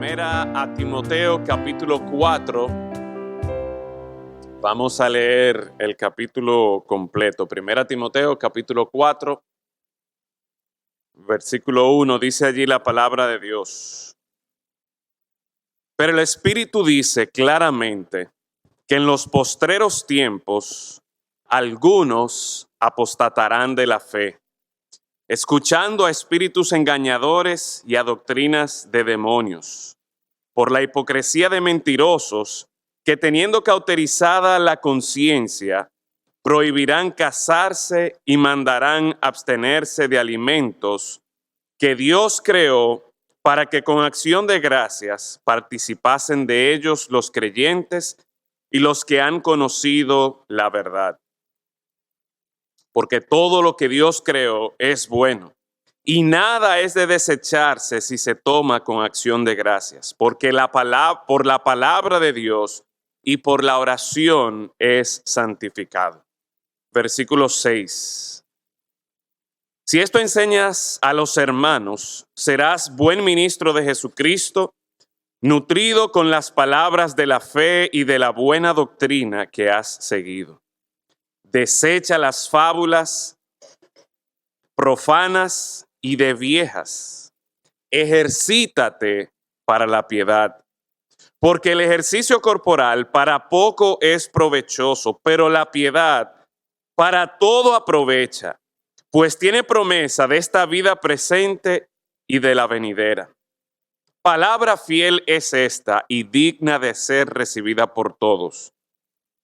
Primera a Timoteo capítulo 4. Vamos a leer el capítulo completo. Primera a Timoteo capítulo 4, versículo 1, dice allí la palabra de Dios. Pero el Espíritu dice claramente que en los postreros tiempos algunos apostatarán de la fe, escuchando a espíritus engañadores y a doctrinas de demonios, por la hipocresía de mentirosos que, teniendo cauterizada la conciencia, prohibirán casarse y mandarán abstenerse de alimentos que Dios creó para que con acción de gracias participasen de ellos los creyentes y los que han conocido la verdad. Porque todo lo que Dios creó es bueno, y nada es de desecharse si se toma con acción de gracias, porque por la palabra de Dios y por la oración es santificado. Versículo 6. Si esto enseñas a los hermanos, serás buen ministro de Jesucristo, nutrido con las palabras de la fe y de la buena doctrina que has seguido. Desecha las fábulas profanas y de viejas. Ejercítate para la piedad, porque el ejercicio corporal para poco es provechoso, pero la piedad para todo aprovecha, pues tiene promesa de esta vida presente y de la venidera. Palabra fiel es esta y digna de ser recibida por todos,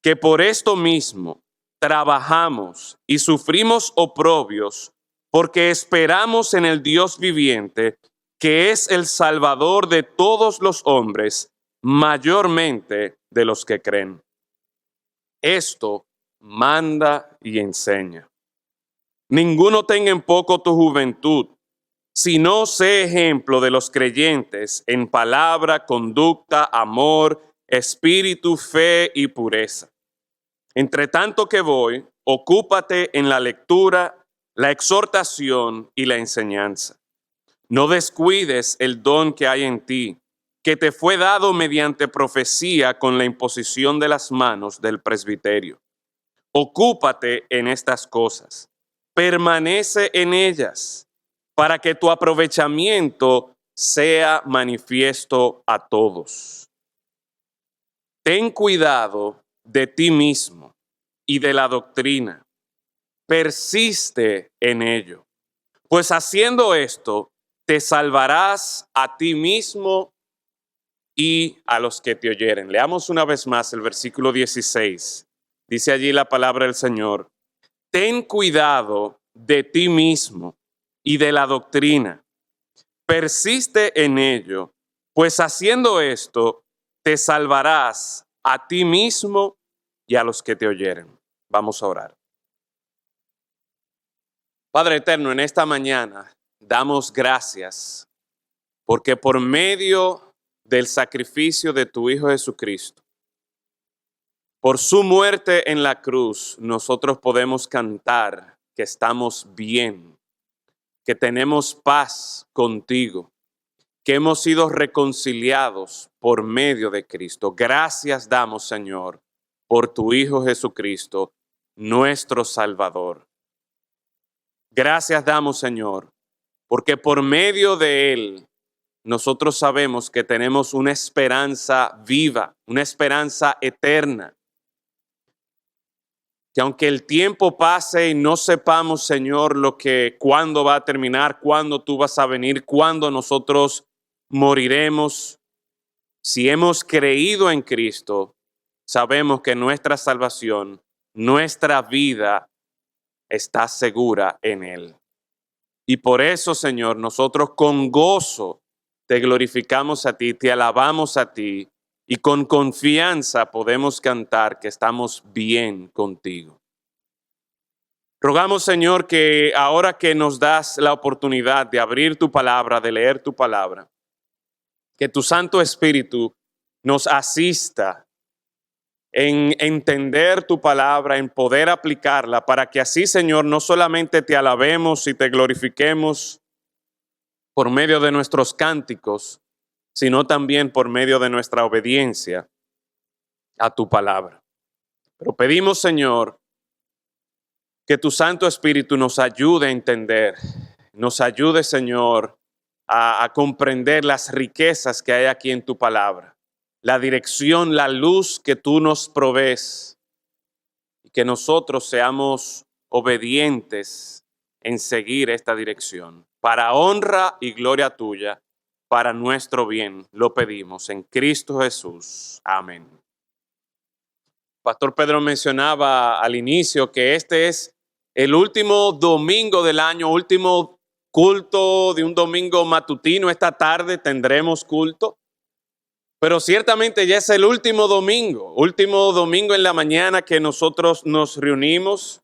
que por esto mismo trabajamos y sufrimos oprobios, porque esperamos en el Dios viviente, que es el Salvador de todos los hombres, mayormente de los que creen. Esto manda y enseña. Ninguno tenga en poco tu juventud, sino sé ejemplo de los creyentes en palabra, conducta, amor, espíritu, fe y pureza. Entre tanto que voy, ocúpate en la lectura, la exhortación y la enseñanza. No descuides el don que hay en ti, que te fue dado mediante profecía con la imposición de las manos del presbiterio. Ocúpate en estas cosas, permanece en ellas, para que tu aprovechamiento sea manifiesto a todos. Ten cuidado de ti mismo y de la doctrina. Persiste en ello, pues haciendo esto te salvarás a ti mismo y a los que te oyeren. Leamos una vez más el versículo 16. Dice allí la palabra del Señor. Ten cuidado de ti mismo y de la doctrina. Persiste en ello, pues haciendo esto te salvarás a ti mismo y a los que te oyeren. Vamos a orar. Padre eterno, en esta mañana damos gracias porque por medio del sacrificio de tu Hijo Jesucristo, por su muerte en la cruz, nosotros podemos cantar que estamos bien, que tenemos paz contigo, que hemos sido reconciliados por medio de Cristo. Gracias damos, Señor, por tu Hijo Jesucristo, nuestro Salvador. Gracias damos, Señor, porque por medio de Él nosotros sabemos que tenemos una esperanza viva, una esperanza eterna. Que aunque el tiempo pase y no sepamos, Señor, cuándo va a terminar, cuándo tú vas a venir, cuándo nosotros moriremos, si hemos creído en Cristo, sabemos que nuestra salvación, nuestra vida está segura en Él. Y por eso, Señor, nosotros con gozo te glorificamos a ti, te alabamos a ti, y con confianza podemos cantar que estamos bien contigo. Rogamos, Señor, que ahora que nos das la oportunidad de abrir tu palabra, de leer tu palabra, que tu Santo Espíritu nos asista en entender tu palabra, en poder aplicarla, para que así, Señor, no solamente te alabemos y te glorifiquemos por medio de nuestros cánticos, sino también por medio de nuestra obediencia a tu palabra. Pero pedimos, Señor, que tu Santo Espíritu nos ayude a entender, nos ayude, Señor, a comprender las riquezas que hay aquí en tu palabra, la dirección, la luz que tú nos provees, y que nosotros seamos obedientes en seguir esta dirección. Para honra y gloria tuya, para nuestro bien, lo pedimos en Cristo Jesús. Amén. Pastor Pedro mencionaba al inicio que este es el último domingo del año, último culto de un domingo matutino. Esta tarde tendremos culto, pero ciertamente ya es el último domingo en la mañana que nosotros nos reunimos.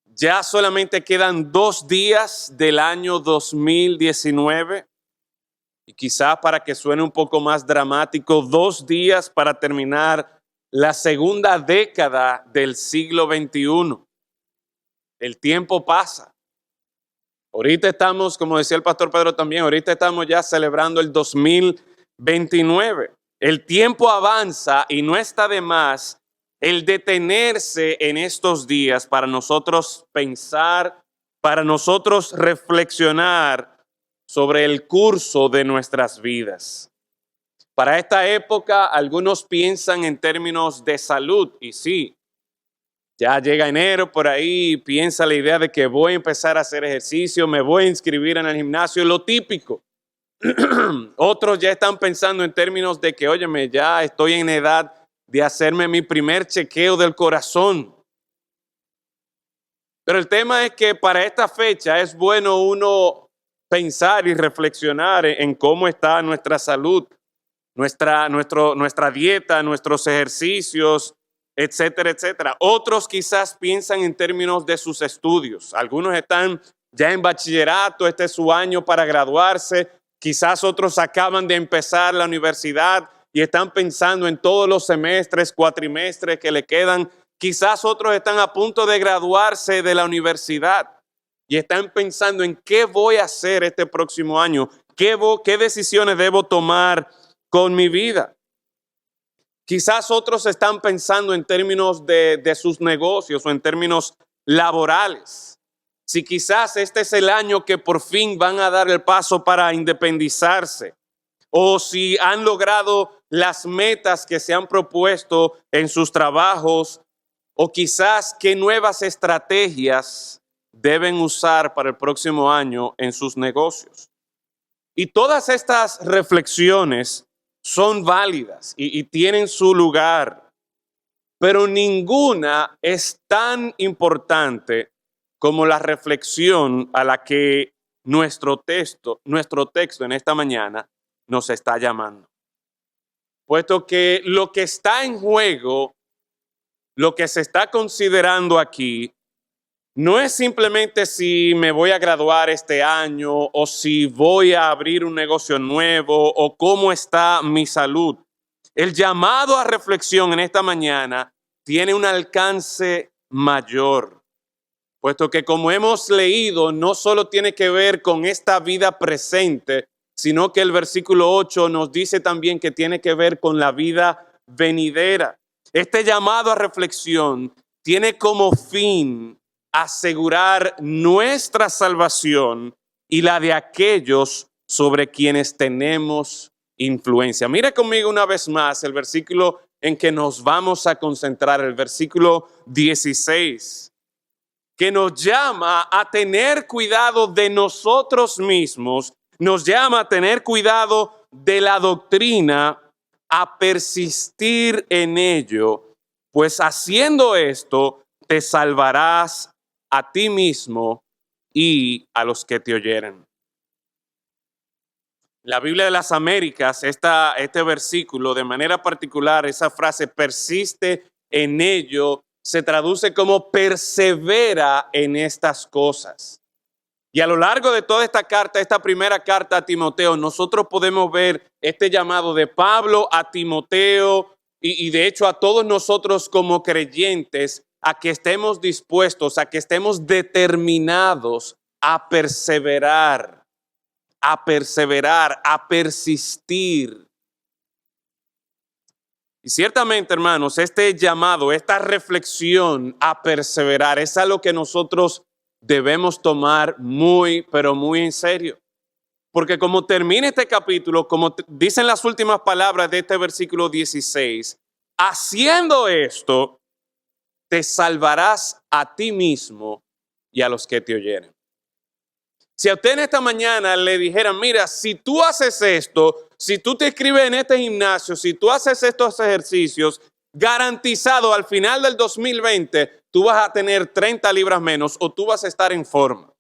Ya solamente quedan 2 días del año 2019 y quizás para que suene un poco más dramático, 2 días para terminar la segunda década del siglo XXI. El tiempo pasa. Ahorita estamos, como decía el pastor Pedro también, ahorita estamos ya celebrando el 2029. El tiempo avanza y no está de más el detenerse en estos días para nosotros pensar, para nosotros reflexionar sobre el curso de nuestras vidas. Para esta época, algunos piensan en términos de salud, y sí, ya llega enero por ahí, piensa la idea de que voy a empezar a hacer ejercicio, me voy a inscribir en el gimnasio, lo típico. Otros ya están pensando en términos de que, óyeme, ya estoy en edad de hacerme mi primer chequeo del corazón. Pero el tema es que para esta fecha es bueno uno pensar y reflexionar en cómo está nuestra salud, nuestra dieta, nuestros ejercicios, etcétera, etcétera. Otros quizás piensan en términos de sus estudios. Algunos están ya en bachillerato, este es su año para graduarse. Quizás otros acaban de empezar la universidad y están pensando en todos los semestres, cuatrimestres que le quedan. Quizás otros están a punto de graduarse de la universidad y están pensando en qué voy a hacer este próximo año, qué decisiones debo tomar con mi vida. Quizás otros están pensando en términos de sus negocios o en términos laborales. Si quizás este es el año que por fin van a dar el paso para independizarse, o si han logrado las metas que se han propuesto en sus trabajos, o quizás qué nuevas estrategias deben usar para el próximo año en sus negocios. Y todas estas reflexiones son válidas y tienen su lugar, pero ninguna es tan importante como la reflexión a la que nuestro texto en esta mañana nos está llamando. Puesto que lo que está en juego, lo que se está considerando aquí, no es simplemente si me voy a graduar este año o si voy a abrir un negocio nuevo o cómo está mi salud. El llamado a reflexión en esta mañana tiene un alcance mayor, puesto que como hemos leído, no solo tiene que ver con esta vida presente, sino que el versículo 8 nos dice también que tiene que ver con la vida venidera. Este llamado a reflexión tiene como fin asegurar nuestra salvación y la de aquellos sobre quienes tenemos influencia. Mira conmigo una vez más el versículo en que nos vamos a concentrar, el versículo 16, que nos llama a tener cuidado de nosotros mismos, nos llama a tener cuidado de la doctrina, a persistir en ello, pues haciendo esto te salvarás a ti mismo y a los que te oyeren. La Biblia de las Américas, este versículo, de manera particular, esa frase persiste en ello, se traduce como persevera en estas cosas. Y a lo largo de toda esta carta, esta primera carta a Timoteo, nosotros podemos ver este llamado de Pablo a Timoteo y de hecho a todos nosotros como creyentes, a que estemos dispuestos, a que estemos determinados a perseverar, a perseverar, a persistir. Y ciertamente, hermanos, este llamado, esta reflexión a perseverar es algo que nosotros debemos tomar muy, pero muy en serio. Porque como termina este capítulo, como dicen las últimas palabras de este versículo 16, haciendo esto, te salvarás a ti mismo y a los que te oyeren. Si a usted en esta mañana le dijeran, mira, si tú haces esto, si tú te inscribes en este gimnasio, si tú haces estos ejercicios, garantizado al final del 2020, tú vas a tener 30 libras menos o tú vas a estar en forma.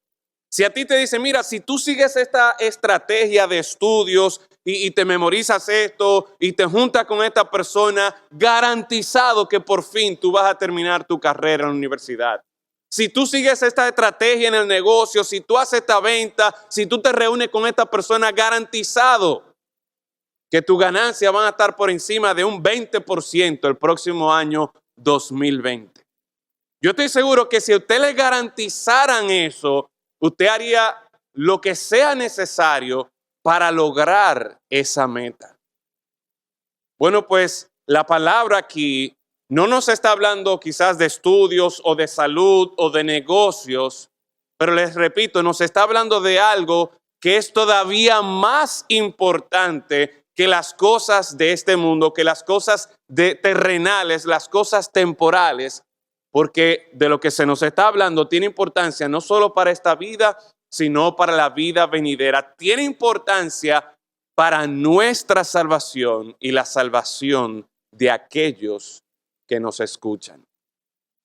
Si a ti te dicen, mira, si tú sigues esta estrategia de estudios y te memorizas esto y te juntas con esta persona, garantizado que por fin tú vas a terminar tu carrera en la universidad. Si tú sigues esta estrategia en el negocio, si tú haces esta venta, si tú te reúnes con esta persona, garantizado que tus ganancias van a estar por encima de un 20% el próximo año 2020. Yo estoy seguro que si a usted le garantizaran eso, usted haría lo que sea necesario para lograr esa meta. Bueno, pues la palabra aquí no nos está hablando quizás de estudios o de salud o de negocios, pero les repito, nos está hablando de algo que es todavía más importante que las cosas de este mundo, que las cosas terrenales, las cosas temporales, porque de lo que se nos está hablando tiene importancia no solo para esta vida, sino para la vida venidera. Tiene importancia para nuestra salvación y la salvación de aquellos que nos escuchan.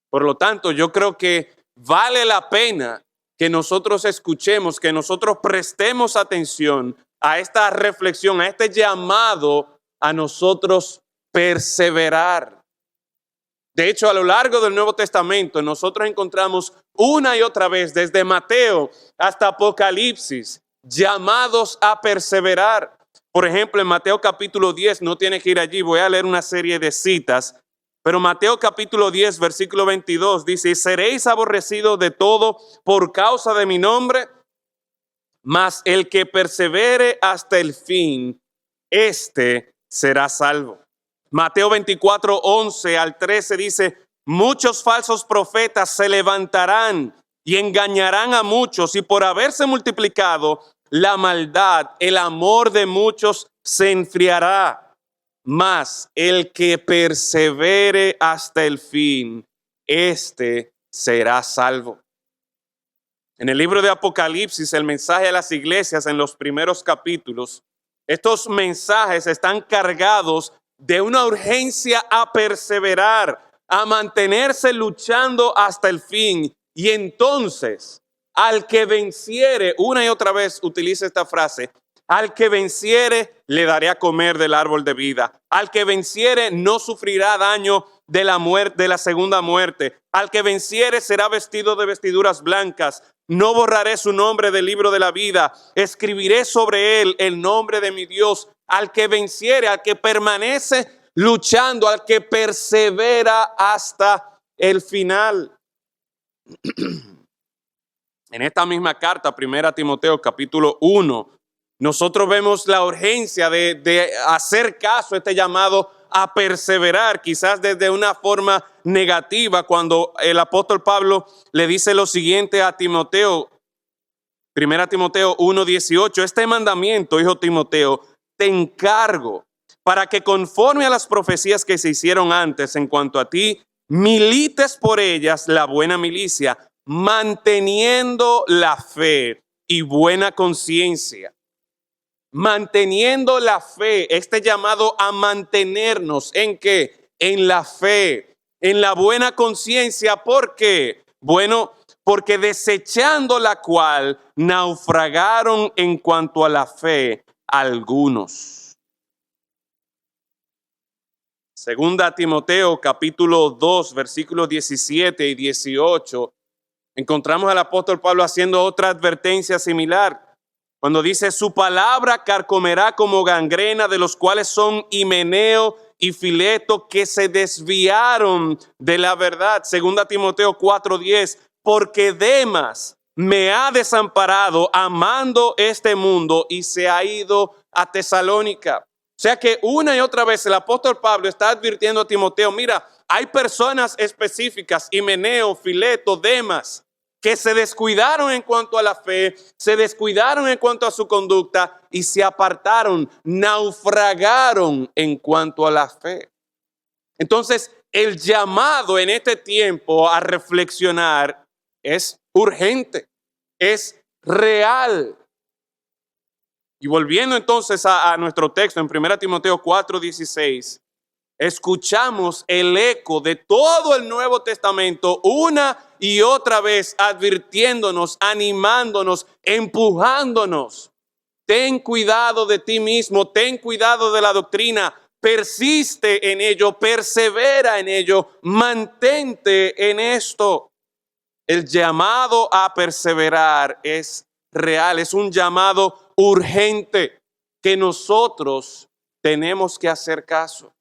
Por lo tanto, yo creo que vale la pena que nosotros escuchemos, que nosotros prestemos atención a esta reflexión, a este llamado a nosotros perseverar. De hecho, a lo largo del Nuevo Testamento, nosotros encontramos una y otra vez, desde Mateo hasta Apocalipsis, llamados a perseverar. Por ejemplo, en Mateo capítulo 10, no tiene que ir allí, voy a leer una serie de citas, pero Mateo capítulo 10, versículo 22 dice, seréis aborrecidos de todo por causa de mi nombre, mas el que persevere hasta el fin, éste será salvo. Mateo 24, 11 al 13 dice, muchos falsos profetas se levantarán y engañarán a muchos, y por haberse multiplicado la maldad, el amor de muchos se enfriará. Mas el que persevere hasta el fin, éste será salvo. En el libro de Apocalipsis, el mensaje a las iglesias en los primeros capítulos, estos mensajes están cargados de una urgencia a perseverar, a mantenerse luchando hasta el fin. Y entonces, al que venciere, una y otra vez utiliza esta frase, al que venciere le daré a comer del árbol de vida. Al que venciere no sufrirá daño de la muerte, de la segunda muerte. Al que venciere será vestido de vestiduras blancas. No borraré su nombre del libro de la vida. Escribiré sobre él el nombre de mi Dios. Al que venciere, al que permanece luchando, al que persevera hasta el final. En esta misma carta, 1 Timoteo capítulo 1, nosotros vemos la urgencia de hacer caso a este llamado a perseverar, quizás desde una forma negativa, cuando el apóstol Pablo le dice lo siguiente a Timoteo, 1 Timoteo 1:18, este mandamiento, hijo Timoteo, te encargo para que conforme a las profecías que se hicieron antes en cuanto a ti, milites por ellas la buena milicia, manteniendo la fe y buena conciencia. Manteniendo la fe, este llamado a mantenernos, ¿en qué? En la fe, en la buena conciencia. ¿Por qué? Bueno, porque desechando la cual naufragaron en cuanto a la fe algunos. Segunda Timoteo capítulo 2, versículos 17 y 18, encontramos al apóstol Pablo haciendo otra advertencia similar. Cuando dice, su palabra carcomerá como gangrena, de los cuales son Himeneo y Fileto, que se desviaron de la verdad. Segunda Timoteo 4:10, porque Demas, me ha desamparado amando este mundo y se ha ido a Tesalónica. O sea que una y otra vez el apóstol Pablo está advirtiendo a Timoteo, mira, hay personas específicas, Himeneo, Fileto, Demas, que se descuidaron en cuanto a la fe, se descuidaron en cuanto a su conducta y se apartaron, naufragaron en cuanto a la fe. Entonces, el llamado en este tiempo a reflexionar es urgente, es real. Y volviendo entonces a nuestro texto en 1 Timoteo 4:16, escuchamos el eco de todo el Nuevo Testamento una y otra vez advirtiéndonos, animándonos, empujándonos. Ten cuidado de ti mismo, ten cuidado de la doctrina, persiste en ello, persevera en ello, mantente en esto. El llamado a perseverar es real, es un llamado urgente que nosotros tenemos que hacer caso.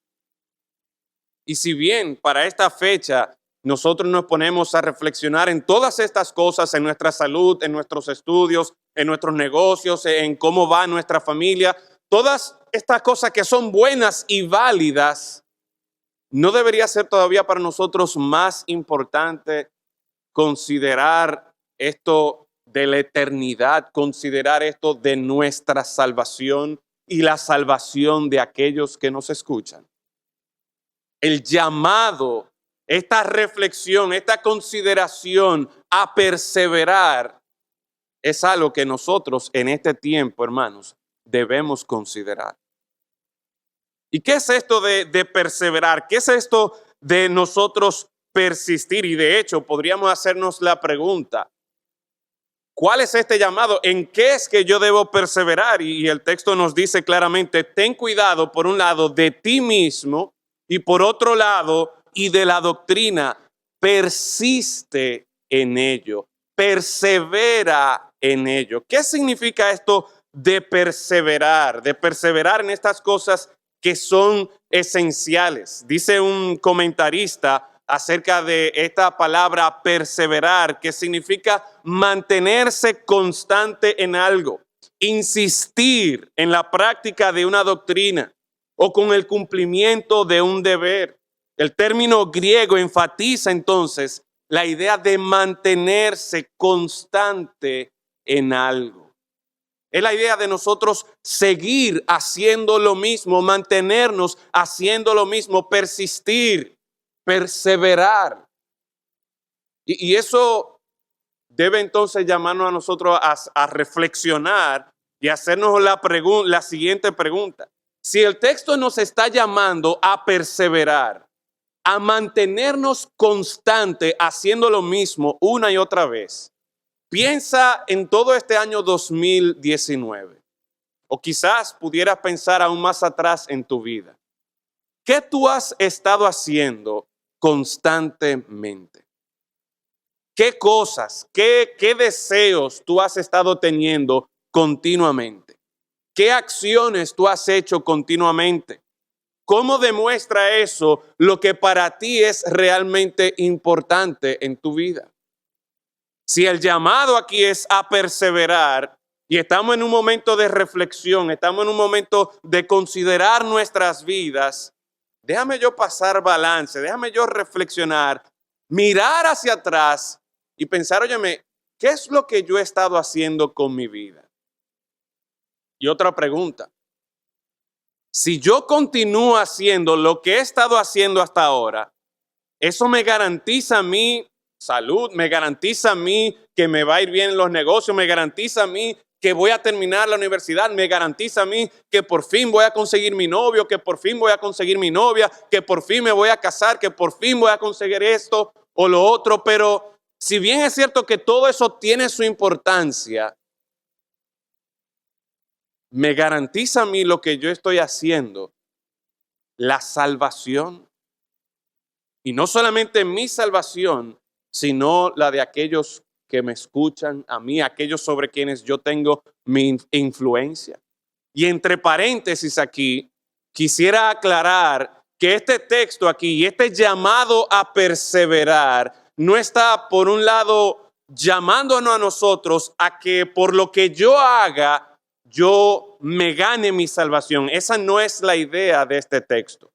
Y si bien para esta fecha nosotros nos ponemos a reflexionar en todas estas cosas, en nuestra salud, en nuestros estudios, en nuestros negocios, en cómo va nuestra familia, todas estas cosas que son buenas y válidas, ¿no debería ser todavía para nosotros más importante considerar esto de la eternidad, considerar esto de nuestra salvación y la salvación de aquellos que nos escuchan? El llamado, esta reflexión, esta consideración a perseverar es algo que nosotros en este tiempo, hermanos, debemos considerar. ¿Y qué es esto de perseverar? ¿Qué es esto de nosotros persistir? Y de hecho, podríamos hacernos la pregunta, ¿cuál es este llamado? ¿En qué es que yo debo perseverar? Y el texto nos dice claramente, ten cuidado por un lado de ti mismo y por otro lado y de la doctrina, persiste en ello, persevera en ello. ¿Qué significa esto de perseverar? De perseverar en estas cosas que son esenciales. Dice un comentarista acerca de esta palabra perseverar, que significa mantenerse constante en algo, insistir en la práctica de una doctrina o con el cumplimiento de un deber. El término griego enfatiza entonces la idea de mantenerse constante en algo. Es la idea de nosotros seguir haciendo lo mismo, mantenernos haciendo lo mismo, persistir, perseverar. Y eso debe entonces llamarnos a nosotros a reflexionar y hacernos la siguiente pregunta. Si el texto nos está llamando a perseverar, a mantenernos constante haciendo lo mismo una y otra vez, piensa en todo este año 2019, o quizás pudieras pensar aún más atrás en tu vida. ¿Qué tú has estado haciendo constantemente? ¿Qué cosas, qué deseos tú has estado teniendo continuamente? ¿Qué acciones tú has hecho continuamente? ¿Cómo demuestra eso lo que para ti es realmente importante en tu vida? Si el llamado aquí es a perseverar y estamos en un momento de reflexión, estamos en un momento de considerar nuestras vidas, déjame yo pasar balance, déjame yo reflexionar, mirar hacia atrás y pensar, óyeme, ¿qué es lo que yo he estado haciendo con mi vida? Y otra pregunta, si yo continúo haciendo lo que he estado haciendo hasta ahora, ¿eso me garantiza a mí salud? ¿Me garantiza a mí que me va a ir bien en los negocios? ¿Me garantiza a mí que voy a terminar la universidad? ¿Me garantiza a mí que por fin voy a conseguir mi novio? ¿Que por fin voy a conseguir mi novia? ¿Que por fin me voy a casar? ¿Que por fin voy a conseguir esto o lo otro? Pero si bien es cierto que todo eso tiene su importancia, ¿me garantiza a mí lo que yo estoy haciendo la salvación? Y no solamente mi salvación, sino la de aquellos que me escuchan a mí, aquellos sobre quienes yo tengo mi influencia. Y entre paréntesis aquí, quisiera aclarar que este texto aquí y este llamado a perseverar no está por un lado llamándonos a nosotros a que por lo que yo haga, yo me gane mi salvación. Esa no es la idea de este texto.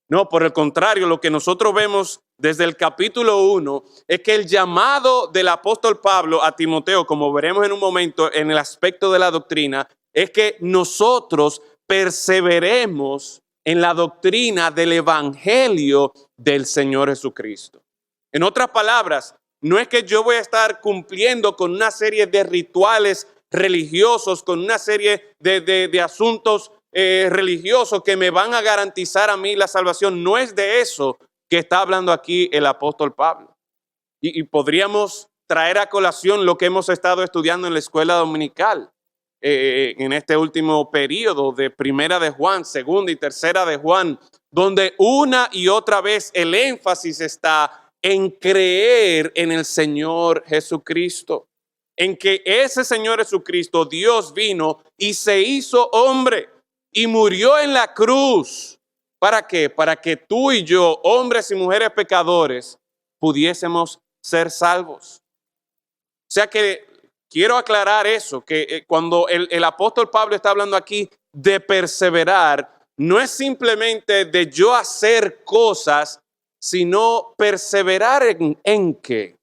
No, por el contrario, lo que nosotros vemos desde el capítulo 1 es que el llamado del apóstol Pablo a Timoteo, como veremos en un momento en el aspecto de la doctrina, es que nosotros perseveremos en la doctrina del evangelio del Señor Jesucristo. En otras palabras, no es que yo voy a estar cumpliendo con una serie de rituales religiosos, con una serie de asuntos religiosos que me van a garantizar a mí la salvación. No es de eso que está hablando aquí el apóstol Pablo. Y podríamos traer a colación lo que hemos estado estudiando en la escuela dominical en este último periodo de Primera de Juan, Segunda y Tercera de Juan, donde una y otra vez el énfasis está en creer en el Señor Jesucristo, en que ese Señor Jesucristo, Dios vino y se hizo hombre y murió en la cruz. ¿Para qué? Para que tú y yo, hombres y mujeres pecadores, pudiésemos ser salvos. O sea que quiero aclarar eso, que cuando el apóstol Pablo está hablando aquí de perseverar, no es simplemente de yo hacer cosas, sino perseverar en qué.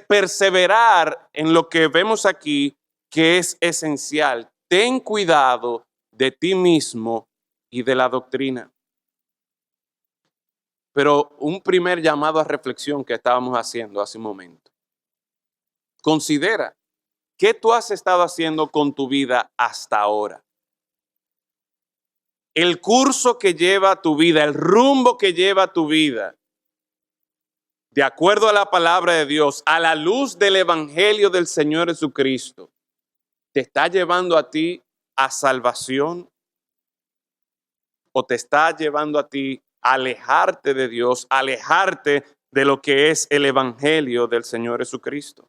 Perseverar en lo que vemos aquí, que es esencial. Ten cuidado de ti mismo y de la doctrina. Pero un primer llamado a reflexión que estábamos haciendo hace un momento. Considera, ¿qué tú has estado haciendo con tu vida hasta ahora? El curso que lleva tu vida, el rumbo que lleva tu vida, de acuerdo a la palabra de Dios, a la luz del evangelio del Señor Jesucristo, ¿te está llevando a ti a salvación? ¿O te está llevando a ti a alejarte de Dios, alejarte de lo que es el evangelio del Señor Jesucristo?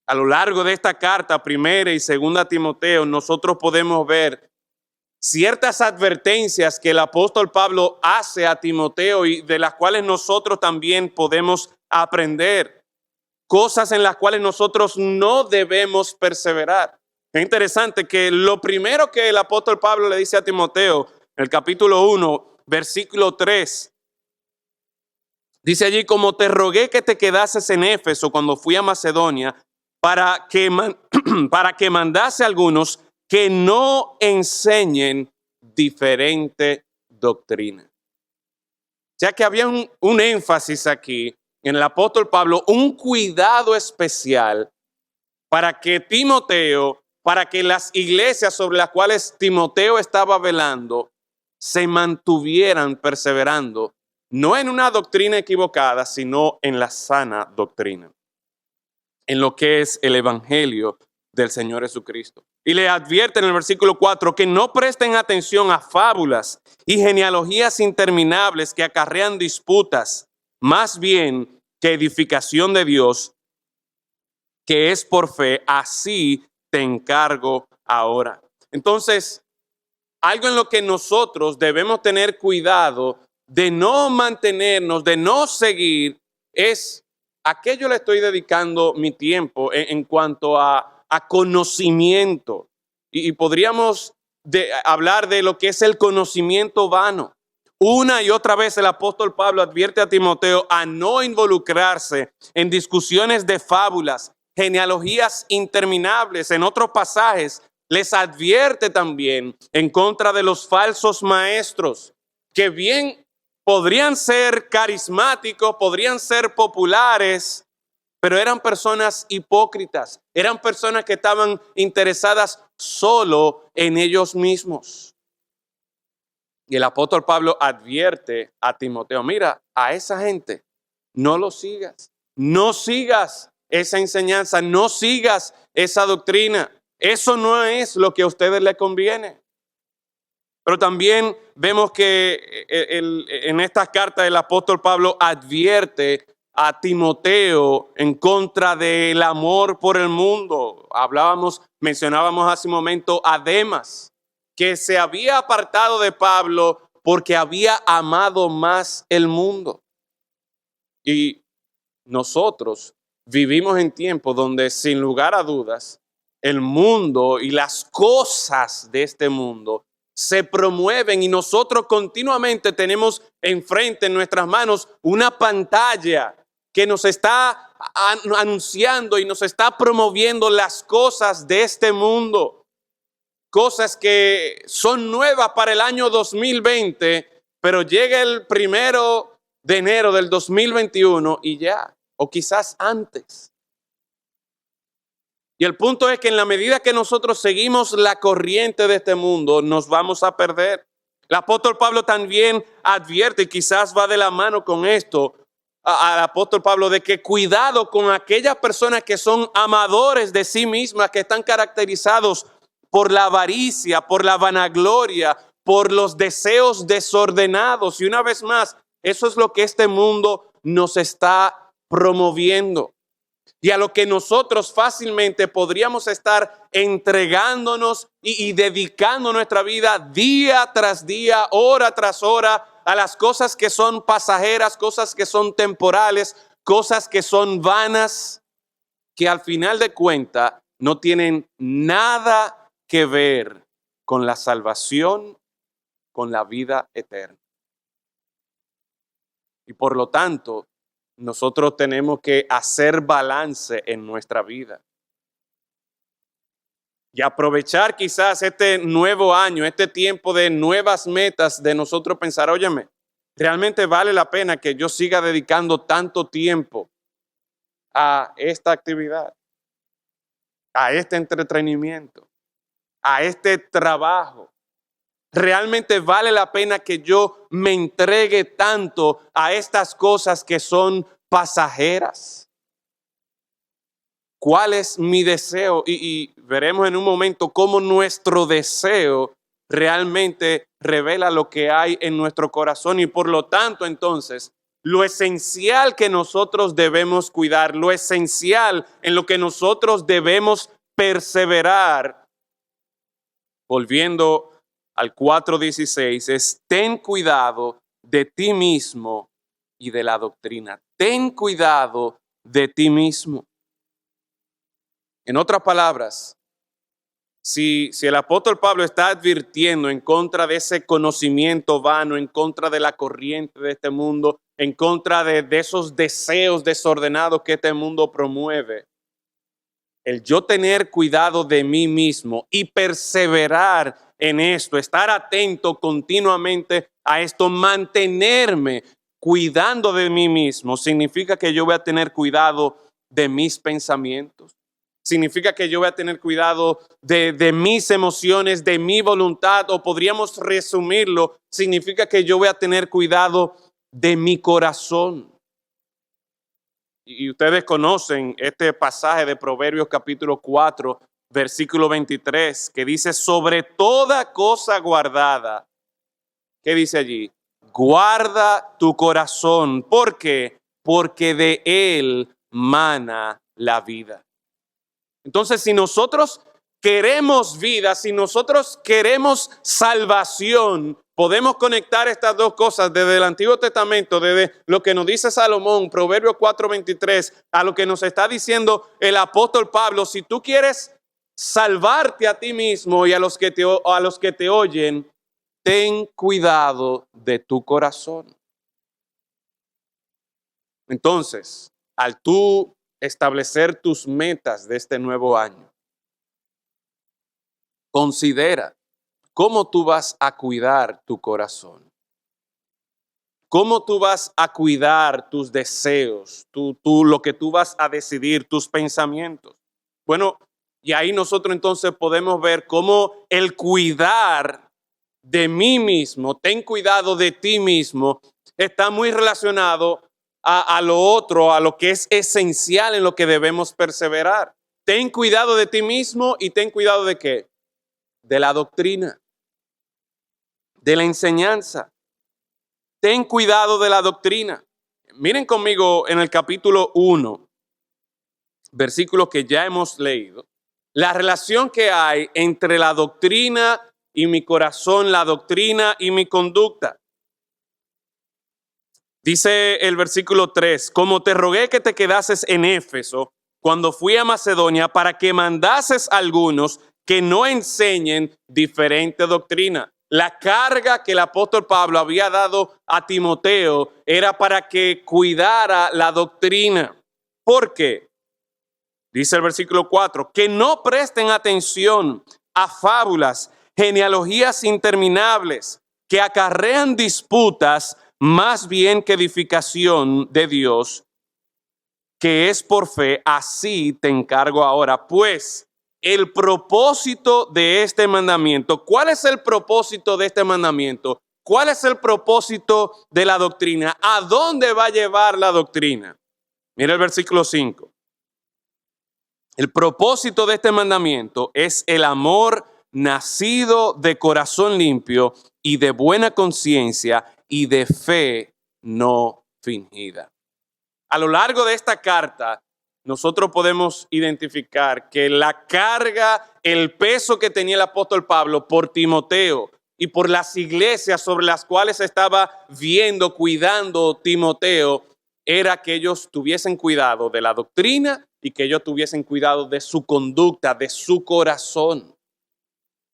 A lo largo de esta carta, Primera y Segunda Timoteo, nosotros podemos ver ciertas advertencias que el apóstol Pablo hace a Timoteo y de las cuales nosotros también podemos aprender. Cosas en las cuales nosotros no debemos perseverar. Es interesante que lo primero que el apóstol Pablo le dice a Timoteo, en el capítulo 1, versículo 3, dice allí: como te rogué que te quedases en Éfeso cuando fui a Macedonia, para que mandase a algunos que no enseñen diferente doctrina. Ya que había un énfasis aquí en el apóstol Pablo, un cuidado especial para que Timoteo, para que las iglesias sobre las cuales Timoteo estaba velando, se mantuvieran perseverando, no en una doctrina equivocada, sino en la sana doctrina, en lo que es el evangelio del Señor Jesucristo. Y le advierte en el versículo 4 que no presten atención a fábulas y genealogías interminables que acarrean disputas, más bien que edificación de Dios, que es por fe. Así te encargo ahora. Entonces, algo en lo que nosotros debemos tener cuidado de no mantenernos, de no seguir, es a qué yo le estoy dedicando mi tiempo en cuanto a conocimiento. Y podríamos hablar de lo que es el conocimiento vano. Una y otra vez el apóstol Pablo advierte a Timoteo a no involucrarse en discusiones de fábulas, genealogías interminables. En otros pasajes les advierte también en contra de los falsos maestros, que bien podrían ser carismáticos, podrían ser populares, pero eran personas hipócritas, eran personas que estaban interesadas solo en ellos mismos. Y el apóstol Pablo advierte a Timoteo: mira, a esa gente no lo sigas, no sigas esa enseñanza, no sigas esa doctrina. Eso no es lo que a ustedes les conviene. Pero también vemos que en estas cartas el apóstol Pablo advierte a Timoteo en contra del amor por el mundo. Mencionábamos hace un momento a Demas, que se había apartado de Pablo porque había amado más el mundo. Y nosotros vivimos en tiempos donde sin lugar a dudas el mundo y las cosas de este mundo se promueven y nosotros continuamente tenemos enfrente en nuestras manos una pantalla que nos está anunciando y nos está promoviendo las cosas de este mundo, cosas que son nuevas para el año 2020, pero llega el 1 de enero del 2021 y ya, o quizás antes. Y el punto es que en la medida que nosotros seguimos la corriente de este mundo, nos vamos a perder. El apóstol Pablo también advierte, y quizás va de la mano con esto, al apóstol Pablo, de que cuidado con aquellas personas que son amadores de sí mismas, que están caracterizados por la avaricia, por la vanagloria, por los deseos desordenados. Y una vez más, eso es lo que este mundo nos está promoviendo. Y a lo que nosotros fácilmente podríamos estar entregándonos y dedicando nuestra vida día tras día, hora tras hora, a las cosas que son pasajeras, cosas que son temporales, cosas que son vanas, que al final de cuentas no tienen nada que ver con la salvación, con la vida eterna. Y por lo tanto, nosotros tenemos que hacer balance en nuestra vida. Y aprovechar quizás este nuevo año, este tiempo de nuevas metas, de nosotros pensar, óyeme, realmente vale la pena que yo siga dedicando tanto tiempo a esta actividad, a este entretenimiento, a este trabajo. Realmente vale la pena que yo me entregue tanto a estas cosas que son pasajeras. ¿Cuál es mi deseo? Y veremos en un momento cómo nuestro deseo realmente revela lo que hay en nuestro corazón. Y por lo tanto, entonces, lo esencial que nosotros debemos cuidar, lo esencial en lo que nosotros debemos perseverar, volviendo al 4:16, es ten cuidado de ti mismo y de la doctrina. Ten cuidado de ti mismo. En otras palabras, si el apóstol Pablo está advirtiendo en contra de ese conocimiento vano, en contra de la corriente de este mundo, en contra de esos deseos desordenados que este mundo promueve, el yo tener cuidado de mí mismo y perseverar en esto, estar atento continuamente a esto, mantenerme cuidando de mí mismo, significa que yo voy a tener cuidado de mis pensamientos. Significa que yo voy a tener cuidado de mis emociones, de mi voluntad, o podríamos resumirlo, significa que yo voy a tener cuidado de mi corazón. Y ustedes conocen este pasaje de Proverbios capítulo 4, versículo 23, que dice, sobre toda cosa guardada, ¿qué dice allí? Guarda tu corazón. ¿Por qué? Porque de él mana la vida. Entonces, si nosotros queremos vida, si nosotros queremos salvación, podemos conectar estas dos cosas desde el Antiguo Testamento, desde lo que nos dice Salomón, Proverbios 4:23, a lo que nos está diciendo el apóstol Pablo. Si tú quieres salvarte a ti mismo y a los que te oyen, ten cuidado de tu corazón. Entonces, al tú establecer tus metas de este nuevo año, considera cómo tú vas a cuidar tu corazón, cómo tú vas a cuidar tus deseos, lo que tú vas a decidir, tus pensamientos. Bueno, y ahí nosotros entonces podemos ver cómo el cuidar de mí mismo, ten cuidado de ti mismo, está muy relacionado a lo otro, a lo que es esencial en lo que debemos perseverar. Ten cuidado de ti mismo y ten cuidado de qué? De la doctrina, de la enseñanza. Ten cuidado de la doctrina. Miren conmigo en el capítulo 1, versículo que ya hemos leído, la relación que hay entre la doctrina y mi corazón, la doctrina y mi conducta. Dice el versículo 3, como te rogué que te quedases en Éfeso cuando fui a Macedonia para que mandases a algunos que no enseñen diferente doctrina. La carga que el apóstol Pablo había dado a Timoteo era para que cuidara la doctrina. ¿Por qué? Dice el versículo 4, que no presten atención a fábulas, genealogías interminables que acarrean disputas más bien que edificación de Dios, que es por fe. Así te encargo ahora. Pues el propósito de este mandamiento, ¿cuál es el propósito de este mandamiento? ¿Cuál es el propósito de la doctrina? ¿A dónde va a llevar la doctrina? Mira el versículo 5. El propósito de este mandamiento es el amor nacido de corazón limpio y de buena conciencia y de fe no fingida. A lo largo de esta carta, nosotros podemos identificar que la carga, el peso que tenía el apóstol Pablo por Timoteo y por las iglesias sobre las cuales estaba viendo, cuidando Timoteo, era que ellos tuviesen cuidado de la doctrina y que ellos tuviesen cuidado de su conducta, de su corazón.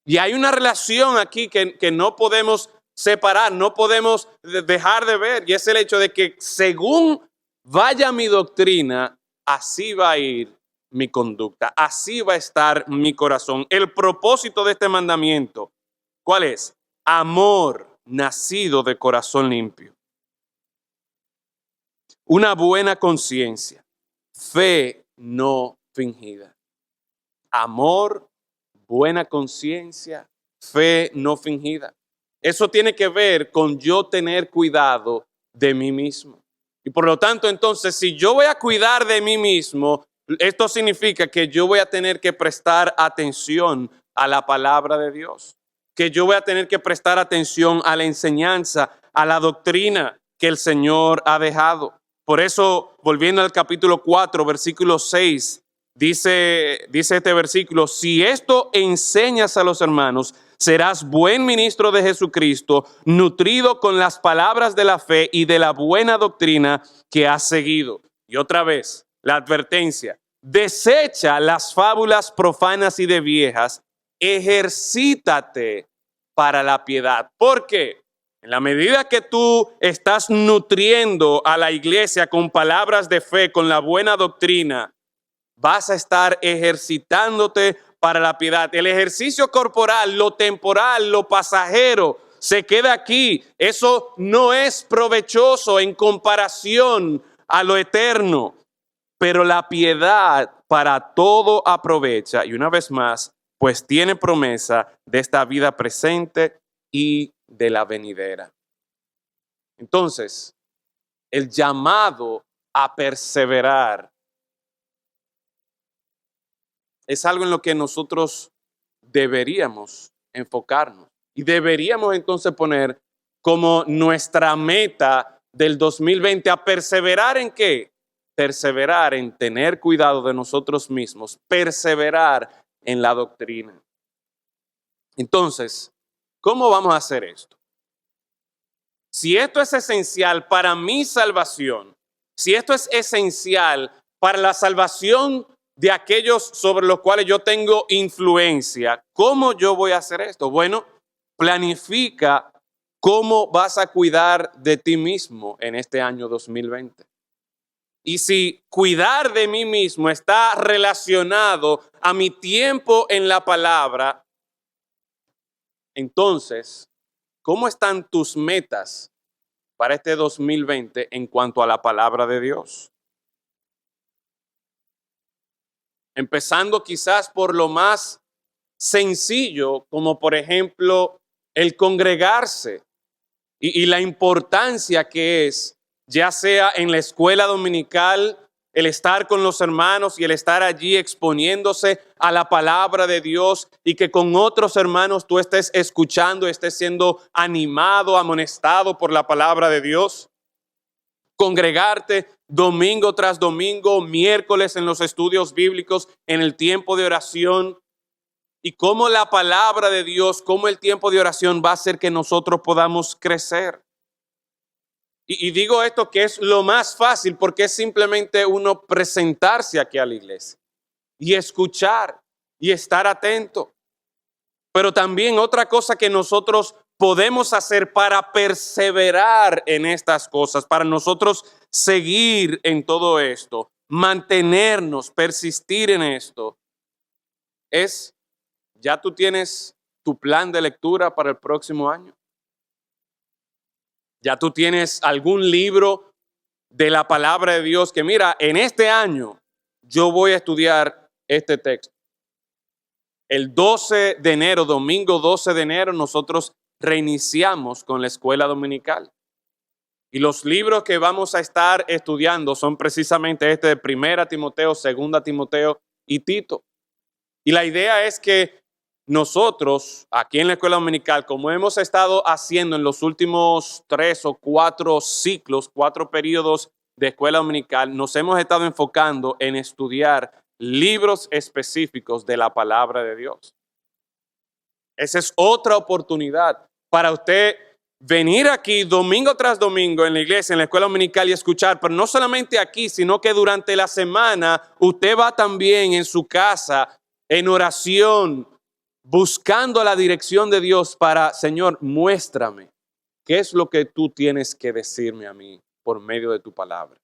Y hay una relación aquí que no podemos separar, no podemos dejar de ver, y es el hecho de que según vaya mi doctrina, así va a ir mi conducta, así va a estar mi corazón. El propósito de este mandamiento, ¿cuál es? Amor nacido de corazón limpio. Una buena conciencia, fe no fingida. Amor, buena conciencia, fe no fingida. Eso tiene que ver con yo tener cuidado de mí mismo. Y por lo tanto, entonces, si yo voy a cuidar de mí mismo, esto significa que yo voy a tener que prestar atención a la palabra de Dios, que yo voy a tener que prestar atención a la enseñanza, a la doctrina que el Señor ha dejado. Por eso, volviendo al capítulo 4, versículo 6, dice este versículo, si esto enseñas a los hermanos, serás buen ministro de Jesucristo, nutrido con las palabras de la fe y de la buena doctrina que has seguido. Y otra vez, la advertencia, desecha las fábulas profanas y de viejas, ejercítate para la piedad. ¿Por qué? En la medida que tú estás nutriendo a la iglesia con palabras de fe, con la buena doctrina, vas a estar ejercitándote para la piedad. El ejercicio corporal, lo temporal, lo pasajero, se queda aquí. Eso no es provechoso en comparación a lo eterno. Pero la piedad para todo aprovecha. Y una vez más, pues tiene promesa de esta vida presente y de la venidera. Entonces, el llamado a perseverar es algo en lo que nosotros deberíamos enfocarnos y deberíamos entonces poner como nuestra meta del 2020 a perseverar ¿en qué? Perseverar en tener cuidado de nosotros mismos, perseverar en la doctrina. Entonces, ¿cómo vamos a hacer esto? Si esto es esencial para mi salvación, si esto es esencial para la salvación de aquellos sobre los cuales yo tengo influencia, ¿cómo yo voy a hacer esto? Bueno, planifica cómo vas a cuidar de ti mismo en este año 2020. Y si cuidar de mí mismo está relacionado a mi tiempo en la palabra, entonces, ¿cómo están tus metas para este 2020 en cuanto a la palabra de Dios? Empezando quizás por lo más sencillo, como por ejemplo el congregarse y la importancia que es, ya sea en la escuela dominical, el estar con los hermanos y el estar allí exponiéndose a la palabra de Dios y que con otros hermanos tú estés escuchando, estés siendo animado, amonestado por la palabra de Dios. Congregarte domingo tras domingo, miércoles en los estudios bíblicos, en el tiempo de oración. Y cómo la palabra de Dios, cómo el tiempo de oración va a hacer que nosotros podamos crecer. Y digo esto que es lo más fácil porque es simplemente uno presentarse aquí a la iglesia y escuchar y estar atento. Pero también otra cosa que nosotros podemos hacer para perseverar en estas cosas, para nosotros seguir en todo esto, mantenernos, persistir en esto, es, ya tú tienes tu plan de lectura para el próximo año. Ya tú tienes algún libro de la palabra de Dios que mira, en este año yo voy a estudiar este texto. El 12 de enero, domingo 12 de enero, nosotros reiniciamos con la escuela dominical. Y los libros que vamos a estar estudiando son precisamente este de 1 Timoteo, 2 Timoteo y Tito. Y la idea es que nosotros, aquí en la escuela dominical, como hemos estado haciendo en los últimos 3 o 4 ciclos, 4 periodos de escuela dominical, nos hemos estado enfocando en estudiar libros específicos de la palabra de Dios. Esa es otra oportunidad para usted venir aquí domingo tras domingo en la iglesia, en la escuela dominical y escuchar, pero no solamente aquí, sino que durante la semana usted va también en su casa en oración, buscando la dirección de Dios para, Señor, muéstrame qué es lo que tú tienes que decirme a mí por medio de tu palabra.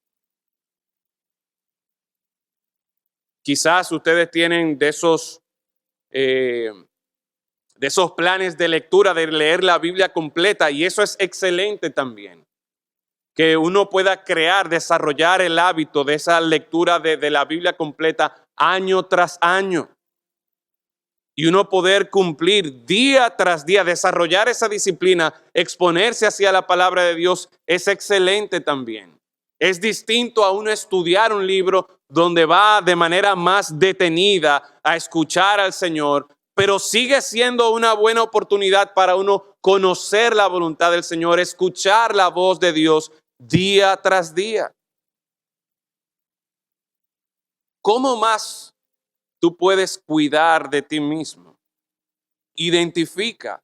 Quizás ustedes tienen de esos planes de lectura, de leer la Biblia completa, y eso es excelente también. Que uno pueda crear, desarrollar el hábito de esa lectura de la Biblia completa año tras año. Y uno poder cumplir día tras día, desarrollar esa disciplina, exponerse hacia la palabra de Dios es excelente también. Es distinto a uno estudiar un libro donde va de manera más detenida a escuchar al Señor, pero sigue siendo una buena oportunidad para uno conocer la voluntad del Señor, escuchar la voz de Dios día tras día. ¿Cómo más tú puedes cuidar de ti mismo? Identifica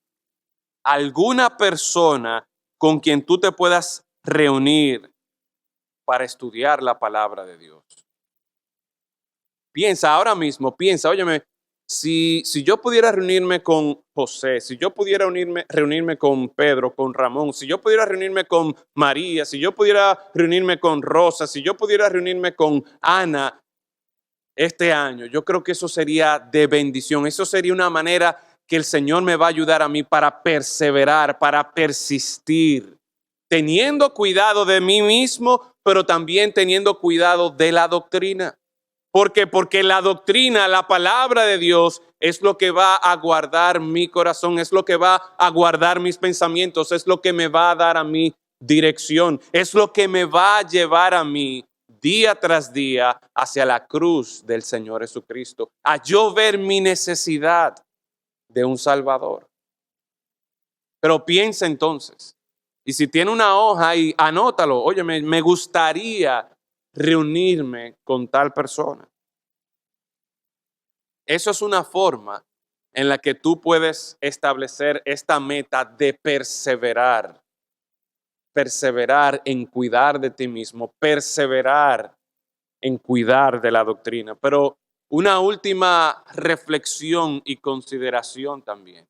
alguna persona con quien tú te puedas reunir para estudiar la palabra de Dios. Piensa ahora mismo, óyeme, si yo pudiera reunirme con José, si yo pudiera reunirme con Pedro, con Ramón, si yo pudiera reunirme con María, si yo pudiera reunirme con Rosa, si yo pudiera reunirme con Ana este año, yo creo que eso sería de bendición. Eso sería una manera que el Señor me va a ayudar a mí para perseverar, para persistir, teniendo cuidado de mí mismo, pero también teniendo cuidado de la doctrina. ¿Por qué? Porque la doctrina, la palabra de Dios es lo que va a guardar mi corazón, es lo que va a guardar mis pensamientos, es lo que me va a dar a mí dirección, es lo que me va a llevar a mí día tras día hacia la cruz del Señor Jesucristo, a yo ver mi necesidad de un Salvador. Pero piensa entonces, y si tiene una hoja y anótalo, oye, me gustaría reunirme con tal persona. Eso es una forma en la que tú puedes establecer esta meta de perseverar en cuidar de ti mismo, perseverar en cuidar de la doctrina. Pero una última reflexión y consideración también,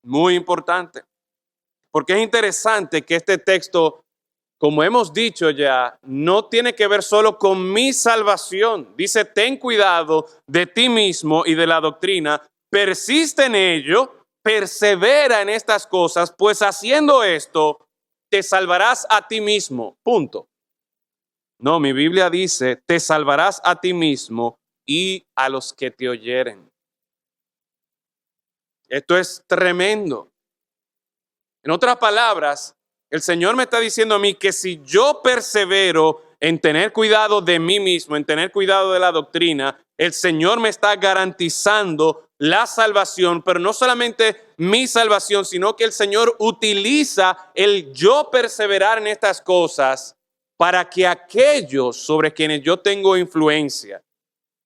muy importante, porque es interesante que este texto, como hemos dicho ya, no tiene que ver solo con mi salvación. Dice, ten cuidado de ti mismo y de la doctrina, persiste en ello, persevera en estas cosas, pues haciendo esto, te salvarás a ti mismo. Punto. No, mi Biblia dice, te salvarás a ti mismo y a los que te oyeren. Esto es tremendo. En otras palabras, el Señor me está diciendo a mí que si yo persevero en tener cuidado de mí mismo, en tener cuidado de la doctrina, el Señor me está garantizando la salvación, pero no solamente mi salvación, sino que el Señor utiliza el yo perseverar en estas cosas para que aquellos sobre quienes yo tengo influencia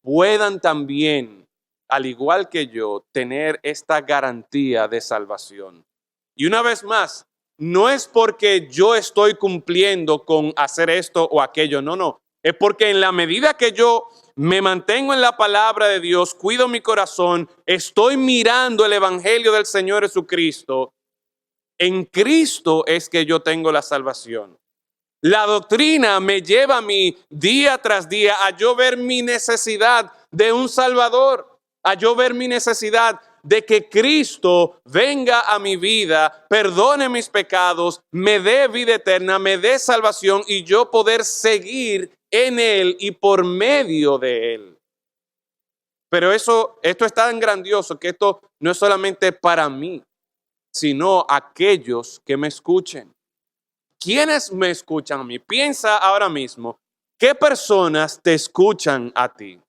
puedan también, al igual que yo, tener esta garantía de salvación. Y una vez más, no es porque yo estoy cumpliendo con hacer esto o aquello, no. Es porque en la medida que yo me mantengo en la palabra de Dios, cuido mi corazón, estoy mirando el evangelio del Señor Jesucristo, en Cristo es que yo tengo la salvación. La doctrina me lleva a mí día tras día a yo ver mi necesidad de un Salvador, a yo ver mi necesidad de que Cristo venga a mi vida, perdone mis pecados, me dé vida eterna, me dé salvación y yo poder seguir en Él y por medio de Él. Pero esto es tan grandioso que esto no es solamente para mí, sino aquellos que me escuchen. ¿Quiénes me escuchan a mí? Piensa ahora mismo, ¿qué personas te escuchan a ti?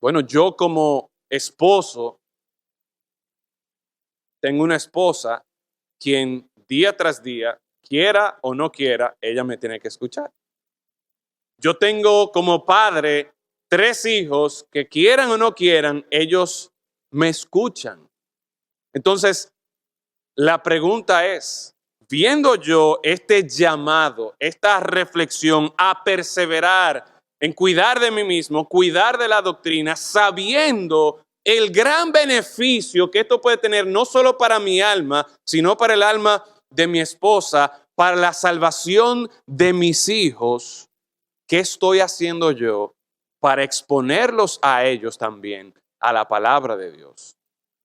Bueno, yo como esposo tengo una esposa quien día tras día, quiera o no quiera, ella me tiene que escuchar. Yo tengo como padre 3 hijos que quieran o no quieran, ellos me escuchan. Entonces, la pregunta es, viendo yo este llamado, esta reflexión a perseverar en cuidar de mí mismo, cuidar de la doctrina, sabiendo el gran beneficio que esto puede tener no solo para mi alma, sino para el alma de mi esposa, para la salvación de mis hijos, ¿qué estoy haciendo yo para exponerlos a ellos también a la palabra de Dios?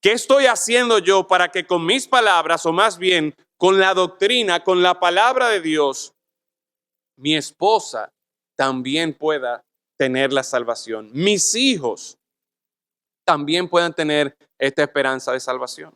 ¿Qué estoy haciendo yo para que con mis palabras, o más bien con la doctrina, con la palabra de Dios, mi esposa también pueda tener la salvación? Mis hijos también puedan tener esta esperanza de salvación.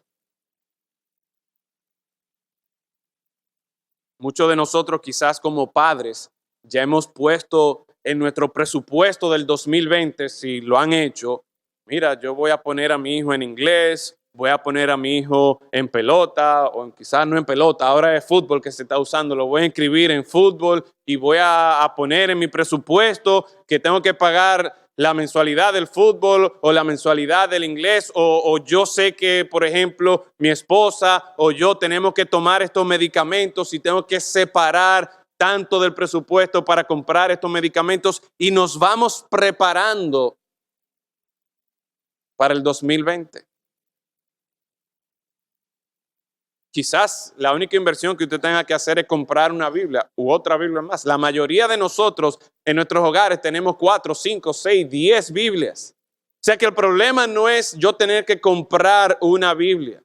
Muchos de nosotros quizás como padres ya hemos puesto en nuestro presupuesto del 2020, si lo han hecho, mira, yo voy a poner a mi hijo en inglés, voy a poner a mi hijo en pelota, o quizás no en pelota, ahora es fútbol que se está usando, lo voy a inscribir en fútbol y voy a poner en mi presupuesto que tengo que pagar la mensualidad del fútbol o la mensualidad del inglés, o yo sé que, por ejemplo, mi esposa o yo tenemos que tomar estos medicamentos y tengo que separar tanto del presupuesto para comprar estos medicamentos y nos vamos preparando para el 2020. Quizás la única inversión que usted tenga que hacer es comprar una Biblia u otra Biblia más. La mayoría de nosotros en nuestros hogares tenemos 4, 5, 6, 10 Biblias. O sea que el problema no es yo tener que comprar una Biblia.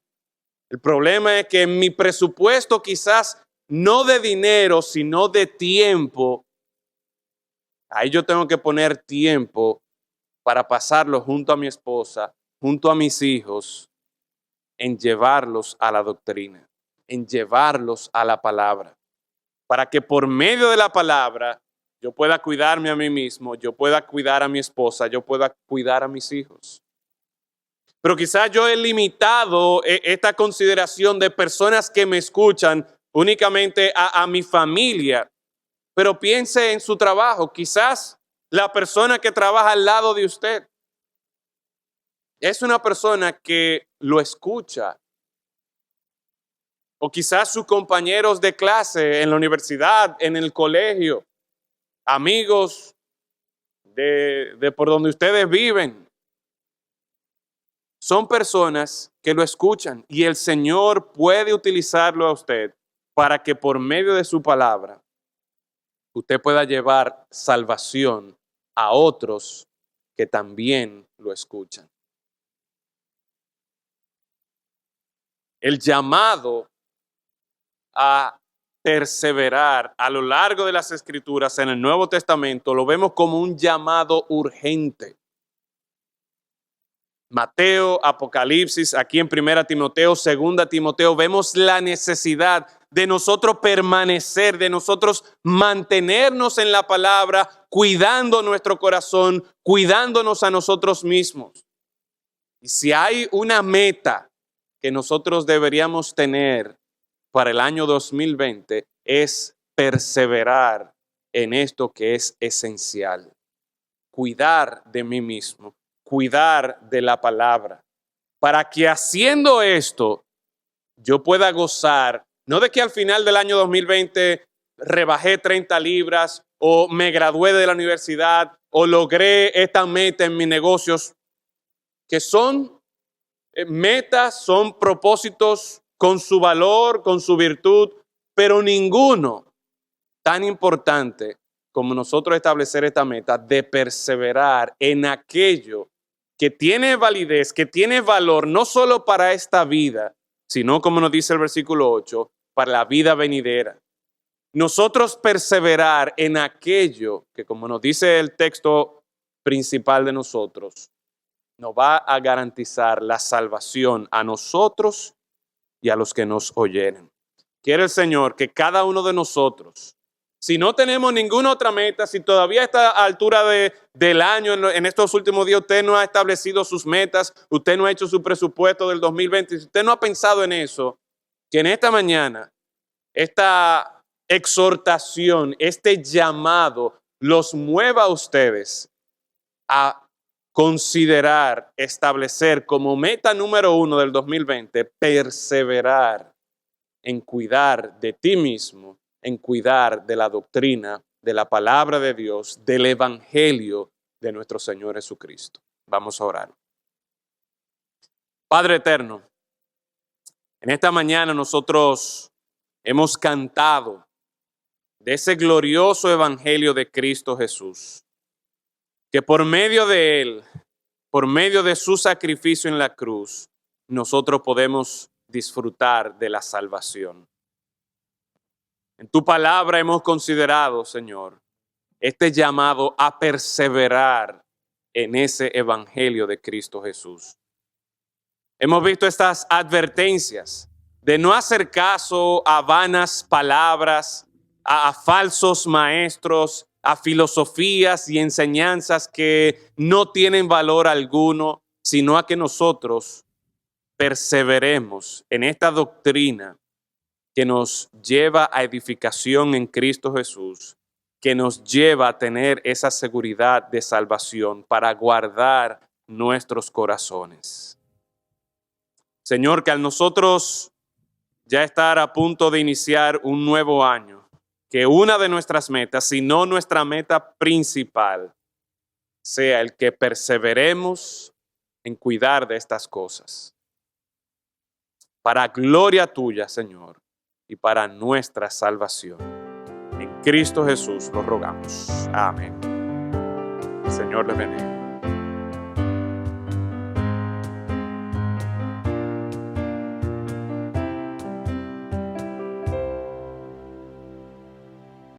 El problema es que en mi presupuesto quizás no de dinero, sino de tiempo, ahí yo tengo que poner tiempo para pasarlo junto a mi esposa, junto a mis hijos, en llevarlos a la doctrina, en llevarlos a la palabra, para que por medio de la palabra yo pueda cuidarme a mí mismo, yo pueda cuidar a mi esposa, yo pueda cuidar a mis hijos. Pero quizás yo he limitado esta consideración de personas que me escuchan únicamente a mi familia, pero piense en su trabajo, quizás la persona que trabaja al lado de usted es una persona que lo escucha. O quizás sus compañeros de clase en la universidad, en el colegio, amigos de por donde ustedes viven. Son personas que lo escuchan y el Señor puede utilizarlo a usted para que por medio de su palabra usted pueda llevar salvación a otros que también lo escuchan. El llamado a perseverar a lo largo de las Escrituras en el Nuevo Testamento lo vemos como un llamado urgente. Mateo, Apocalipsis, aquí en 1 Timoteo, 2 Timoteo, vemos la necesidad de nosotros permanecer, de nosotros mantenernos en la palabra, cuidando nuestro corazón, cuidándonos a nosotros mismos. Y si hay una meta que nosotros deberíamos tener para el año 2020 es perseverar en esto que es esencial. Cuidar de mí mismo, cuidar de la palabra, para que haciendo esto yo pueda gozar, no de que al final del año 2020 rebajé 30 libras o me gradué de la universidad o logré esta meta en mis negocios, que son metas, son propósitos con su valor, con su virtud, pero ninguno tan importante como nosotros establecer esta meta de perseverar en aquello que tiene validez, que tiene valor, no solo para esta vida, sino, como nos dice el versículo 8, para la vida venidera. Nosotros perseverar en aquello que, como nos dice el texto principal de nosotros, nos va a garantizar la salvación a nosotros y a los que nos oyeren. Quiere el Señor que cada uno de nosotros, si no tenemos ninguna otra meta, si todavía a esta altura del año, en estos últimos días, usted no ha establecido sus metas, usted no ha hecho su presupuesto del 2020, si usted no ha pensado en eso, que en esta mañana, esta exhortación, este llamado, los mueva a ustedes a considerar, establecer como meta número 1 del 2020, perseverar en cuidar de ti mismo, en cuidar de la doctrina, de la palabra de Dios, del evangelio de nuestro Señor Jesucristo. Vamos a orar. Padre eterno, en esta mañana nosotros hemos cantado de ese glorioso evangelio de Cristo Jesús, que por medio de él, por medio de su sacrificio en la cruz, nosotros podemos disfrutar de la salvación. En tu palabra hemos considerado, Señor, este llamado a perseverar en ese evangelio de Cristo Jesús. Hemos visto estas advertencias de no hacer caso a vanas palabras, a falsos maestros, a filosofías y enseñanzas que no tienen valor alguno, sino a que nosotros perseveremos en esta doctrina que nos lleva a edificación en Cristo Jesús, que nos lleva a tener esa seguridad de salvación para guardar nuestros corazones. Señor, que al nosotros ya estar a punto de iniciar un nuevo año, que una de nuestras metas, si no nuestra meta principal, sea el que perseveremos en cuidar de estas cosas. Para gloria tuya, Señor, y para nuestra salvación. En Cristo Jesús lo rogamos. Amén. El Señor le bendiga.